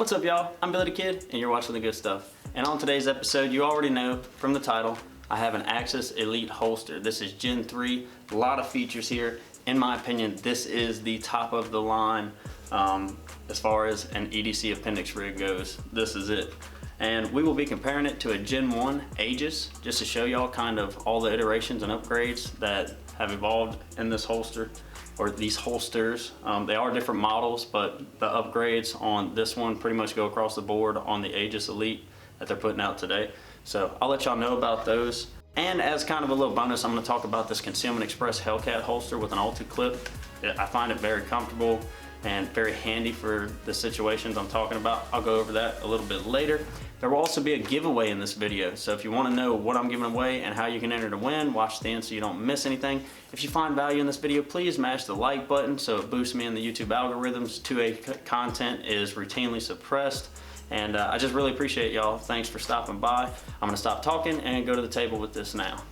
What's up, y'all? I'm Billy the Kid, and you're watching The Good Stuff. And on today's episode, you already know from the title, I have an Agis Elite holster. This is Gen 3, a lot of features here. In my opinion, this is the top of the line as far as an EDC appendix rig goes. This is it. And we will be comparing it to a Gen 1 Agis, just to show y'all kind of all the iterations and upgrades that have evolved in this holster, or these holsters. They are different models, but the upgrades on this one pretty much go across the board on the Agis Elite that they're putting out today. So I'll let y'all know about those. And as kind of a little bonus, I'm gonna talk about this Concealment Express Hellcat holster with an ulti clip. I find it very comfortable and very handy for the situations I'm talking about. I'll go over that a little bit later. There will also be a giveaway in this video, so if you want to know what I'm giving away and how you can enter to win, watch the end so you don't miss anything. If you find value in this video, please mash the like button so it boosts me in the YouTube algorithms. 2A content is routinely suppressed, and I just really appreciate y'all. Thanks for stopping by. I'm going to stop talking and go to the table with this now.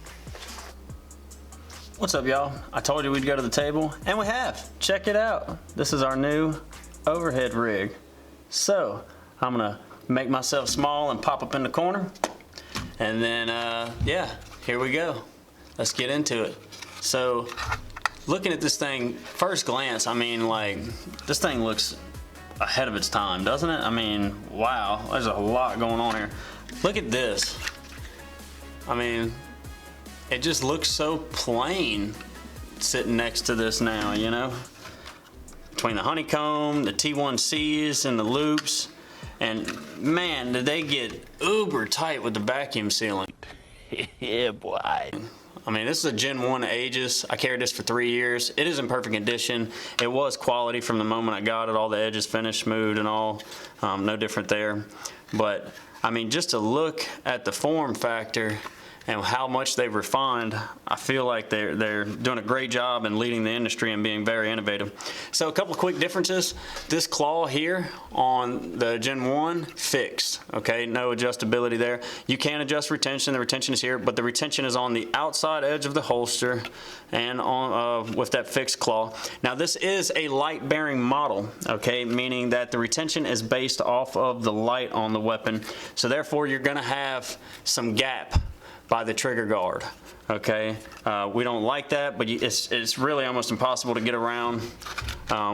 What's up, y'all? I told you we'd go to the table, and we have. Check it out. This is our new overhead rig. So I'm gonna make myself small and pop up in the corner, and then yeah, here we go. Let's get into it. So looking at this thing, first glance, I mean, like, this thing looks ahead of its time, doesn't it? I mean, wow, there's a lot going on here. Look at this. I mean, it just looks so plain sitting next to this now, you know? Between the honeycomb, the T1Cs, and the loops. And man, did they get uber tight with the vacuum sealing. Yeah, boy. I mean, this is a Gen 1 Agis. I carried this for 3 years. It is in perfect condition. It was quality from the moment I got it. All the edges finished smooth and all. No different there. But, I mean, just to look at the form factor and how much they've refined, I feel like they're doing a great job in leading the industry and being very innovative. So a couple of quick differences. This claw here on the Gen 1, fixed, okay? No adjustability there. You can adjust retention, the retention is here, but the retention is on the outside edge of the holster and on with that fixed claw. Now this is a light bearing model, okay? Meaning that the retention is based off of the light on the weapon. So therefore you're gonna have some gap by the trigger guard, okay? We don't like that, but it's really almost impossible to get around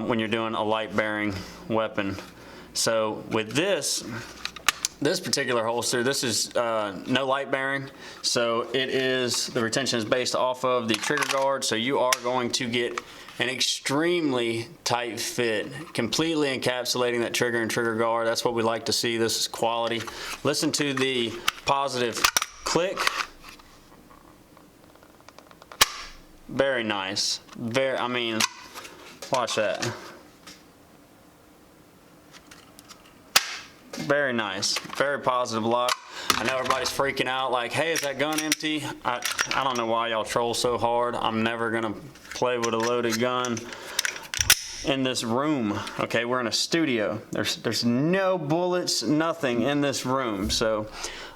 when you're doing a light bearing weapon. So with this particular holster, this is no light bearing, so the retention is based off of the trigger guard, so you are going to get an extremely tight fit, completely encapsulating that trigger and trigger guard. That's what we like to see. This is quality. Listen to the positive click. Very nice. I mean, watch that. Very nice. Very positive lock. I know everybody's freaking out like, hey, is that gun empty? I don't know why y'all troll so hard. I'm never gonna play with a loaded gun in this room. Okay, we're in a studio. There's no bullets, nothing in this room. So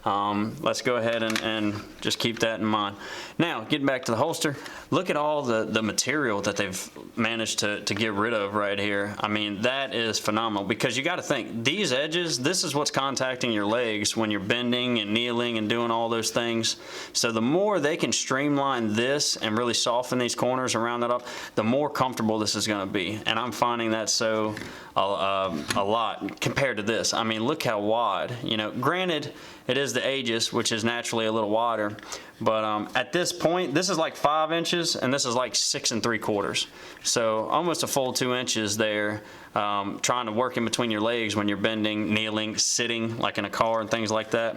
let's go ahead and just keep that in mind. Now, getting back to the holster, look at all the material that they've managed to get rid of right here. I mean, that is phenomenal, because you got to think, these edges, this is what's contacting your legs when you're bending and kneeling and doing all those things. So the more they can streamline this and really soften these corners and round that up, the more comfortable this is going to be. And I'm finding that so a lot compared to this. I mean, look how wide. You know, granted, it is the Agis, which is naturally a little wider, but at this point, this is like 5 inches, and this is like 6 3/4. So almost a full 2 inches there, trying to work in between your legs when you're bending, kneeling, sitting, like in a car and things like that.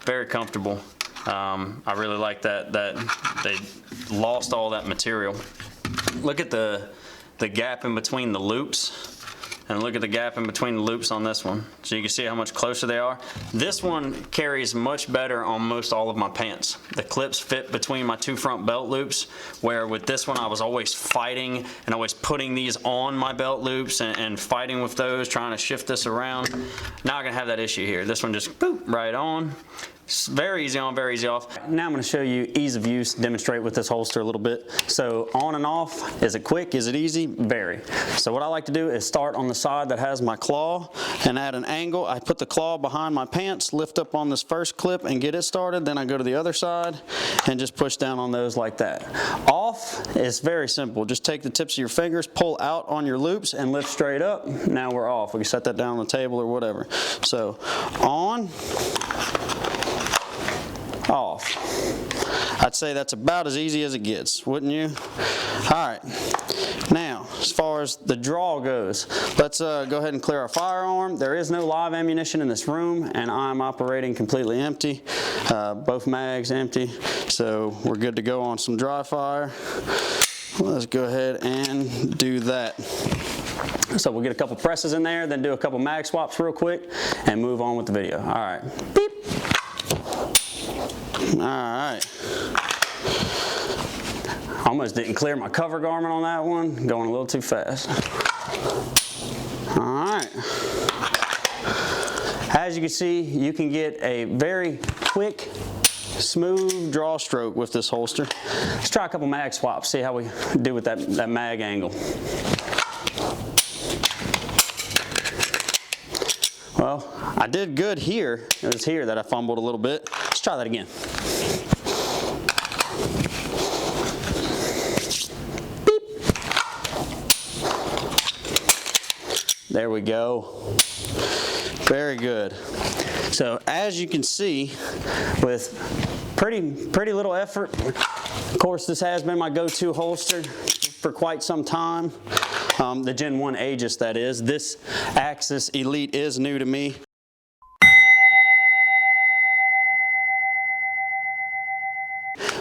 Very comfortable. I really like that they lost all that material. Look at the gap in between the loops. And look at the gap in between the loops on this one. So you can see how much closer they are. This one carries much better on most all of my pants. The clips fit between my 2 front belt loops, where with this one I was always fighting and always putting these on my belt loops and fighting with those, trying to shift this around. Now I'm gonna have that issue here. This one just boop, right on. It's very easy on, very easy off. Now I'm going to show you ease of use, demonstrate with this holster a little bit. So on and off, is it quick? Is it easy? Very. So what I like to do is start on the side that has my claw, and at an angle, I put the claw behind my pants, lift up on this first clip and get it started. Then I go to the other side and just push down on those like that. Off is very simple. Just take the tips of your fingers, pull out on your loops and lift straight up. Now we're off. We can set that down on the table or whatever. So on, off. I'd say that's about as easy as it gets, wouldn't you? All right. Now, as far as the draw goes, let's go ahead and clear our firearm. There is no live ammunition in this room, and I'm operating completely empty. Both mags empty, so we're good to go on some dry fire. Let's go ahead and do that. So we'll get a couple presses in there, then do a couple mag swaps real quick, and move on with the video. All right. Beep. All right. Almost didn't clear my cover garment on that one. Going a little too fast. All right. As you can see, you can get a very quick, smooth draw stroke with this holster. Let's try a couple mag swaps, see how we do with that mag angle. Well, I did good here. It was here that I fumbled a little bit. Let's try that again. Beep. There we go. Very good. So as you can see, with pretty little effort, of course this has been my go-to holster for quite some time. The Gen 1 Agis, that is. This Axis Elite is new to me.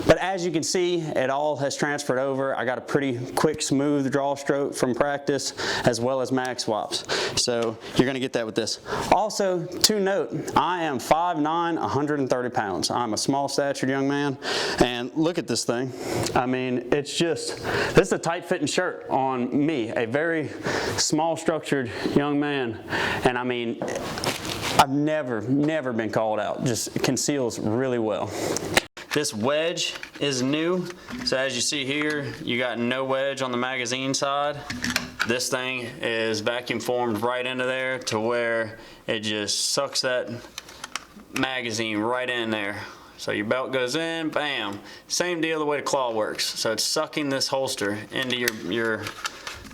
But as you can see, it all has transferred over. I got a pretty quick, smooth draw stroke from practice, as well as mag swaps. So you're gonna get that with this. Also, to note, I am 5'9", 130 pounds. I'm a small statured young man, and look at this thing. I mean, it's just, this is a tight fitting shirt on me, a very small structured young man. And I mean, I've never been called out. Just conceals really well. This wedge is new, so as you see here, you got no wedge on the magazine side. This thing is vacuum formed right into there to where it just sucks that magazine right in there. So your belt goes in, bam. Same deal the way the claw works. So it's sucking this holster into your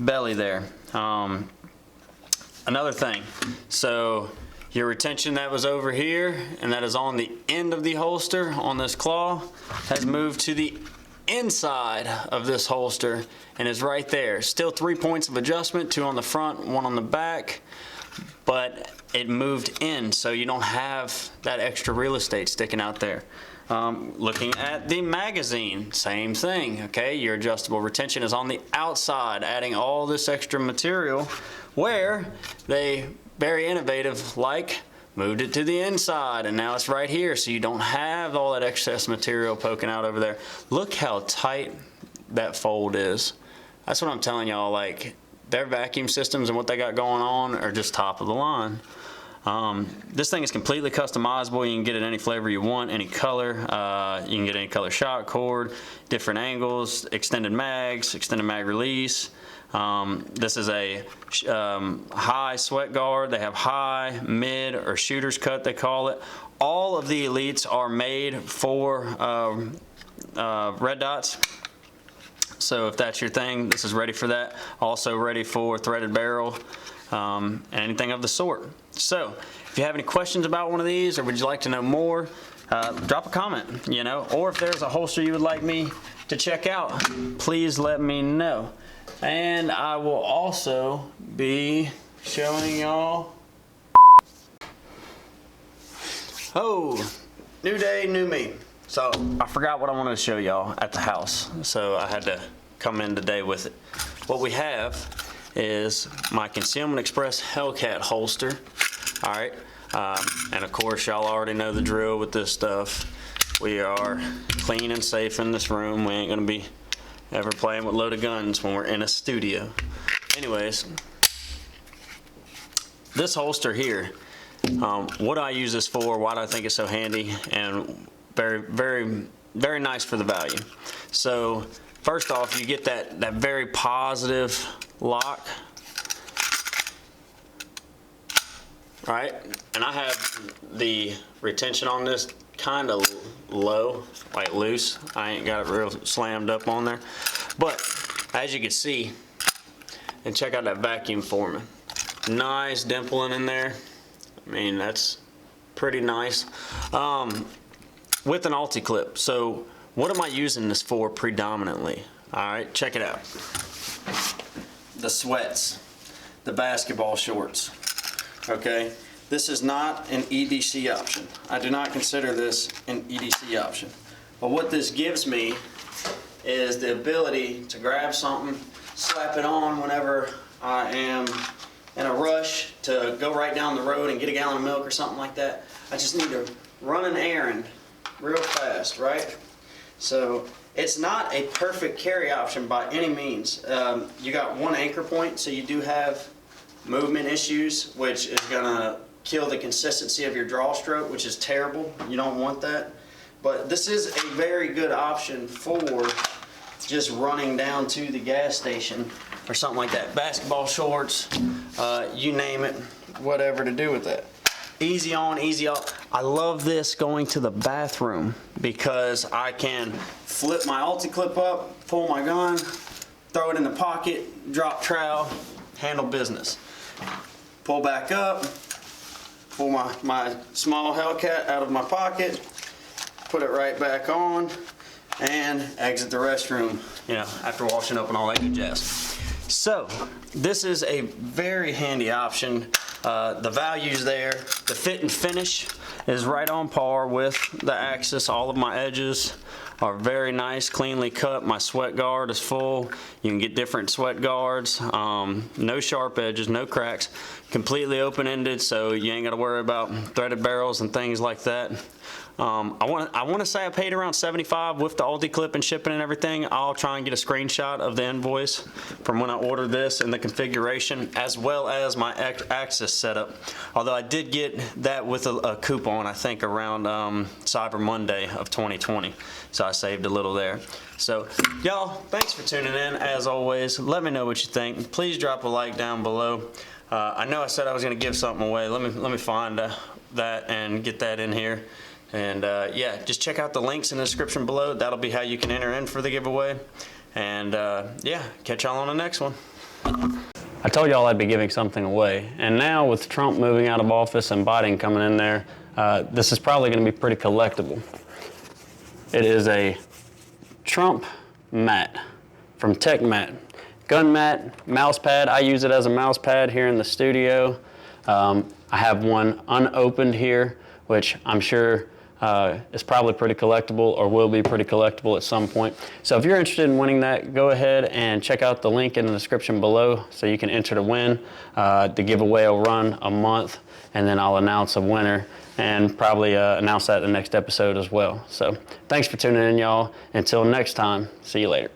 belly there. Another thing, so your retention that was over here and that is on the end of the holster on this claw has moved to the inside of this holster and is right there. Still 3 points of adjustment, 2 on the front, 1 on the back, but it moved in so you don't have that extra real estate sticking out there. Looking at the magazine, same thing, okay? Your adjustable retention is on the outside, adding all this extra material where they very innovative, like moved it to the inside and now it's right here so you don't have all that excess material poking out over there. Look how tight that fold is. That's what I'm telling y'all, like their vacuum systems and what they got going on are just top of the line. This thing is completely customizable. You can get it any flavor you want, any color. You can get any color shot cord, different angles, extended mags, extended mag release. This is a high sweat guard. They have high, mid, or shooter's cut, they call it. All of the Elites are made for red dots. So if that's your thing, this is ready for that. Also ready for threaded barrel, and anything of the sort. So if you have any questions about one of these, or would you like to know more, drop a comment, you know, or if there's a holster you would like me to check out, please let me know. And I will also be showing y'all. Oh, new day, new me. So I forgot what I wanted to show y'all at the house, so I had to come in today with it. What we have is my Concealment Express Hellcat holster. All right, and of course y'all already know the drill with this stuff. We are clean and safe in this room. We ain't gonna be ever playing with loaded guns when we're in a studio. Anyways, this holster here, What do I use this for? Why do I think it's so handy? And very, very, very nice for the value. So first off, you get that very positive lock, right? And I have the retention on this kind of low, like loose. I ain't got it real slammed up on there. But as you can see, and check out that vacuum forming. Nice dimpling in there. I mean, that's pretty nice. With an ulti-clip. So what am I using this for predominantly? All right, check it out. The sweats, the basketball shorts, okay? This is not an EDC option. I do not consider this an EDC option. But what this gives me is the ability to grab something, slap it on whenever I am in a rush to go right down the road and get a gallon of milk or something like that. I just need to run an errand real fast, right? So it's not a perfect carry option by any means. You got one anchor point, so you do have movement issues, which is gonna kill the consistency of your draw stroke, which is terrible. You don't want that. But this is a very good option for just running down to the gas station or something like that. Basketball shorts, you name it, whatever to do with that. Easy on, easy off. I love this going to the bathroom because I can flip my ulti-clip up, pull my gun, throw it in the pocket, drop trowel, handle business. Pull back up, pull my small Hellcat out of my pocket, put it right back on, and exit the restroom, you know, after washing up and all that good jazz. So this is a very handy option. The value's there. The fit and finish is right on par with the Agis. All of my edges are very nice, cleanly cut. My sweat guard is full. You can get different sweat guards. No sharp edges, no cracks. Completely open-ended, so you ain't got to worry about threaded barrels and things like that. I want to say I paid around $75 with the ulti clip and shipping and everything. I'll try and get a screenshot of the invoice from when I ordered this and the configuration, as well as my Agis setup. Although I did get that with a coupon, I think around Cyber Monday of 2020. So I saved a little there. So y'all, thanks for tuning in. As always, let me know what you think. Please drop a like down below. I know I said I was going to give something away. Let me find that and get that in here. And yeah, just check out the links in the description below. That'll be how you can enter in for the giveaway. And yeah, catch y'all on the next one. I told y'all I'd be giving something away. And now with Trump moving out of office and Biden coming in there, this is probably going to be pretty collectible. It is a Trump mat from Tech Mat. Gun mat, mouse pad. I use it as a mouse pad here in the studio. I have one unopened here, which I'm sure is probably pretty collectible or will be pretty collectible at some point. So if you're interested in winning that, go ahead and check out the link in the description below so you can enter to win. The giveaway will run a month, and then I'll announce a winner and probably announce that in the next episode as well. So thanks for tuning in, y'all. Until next time, see you later.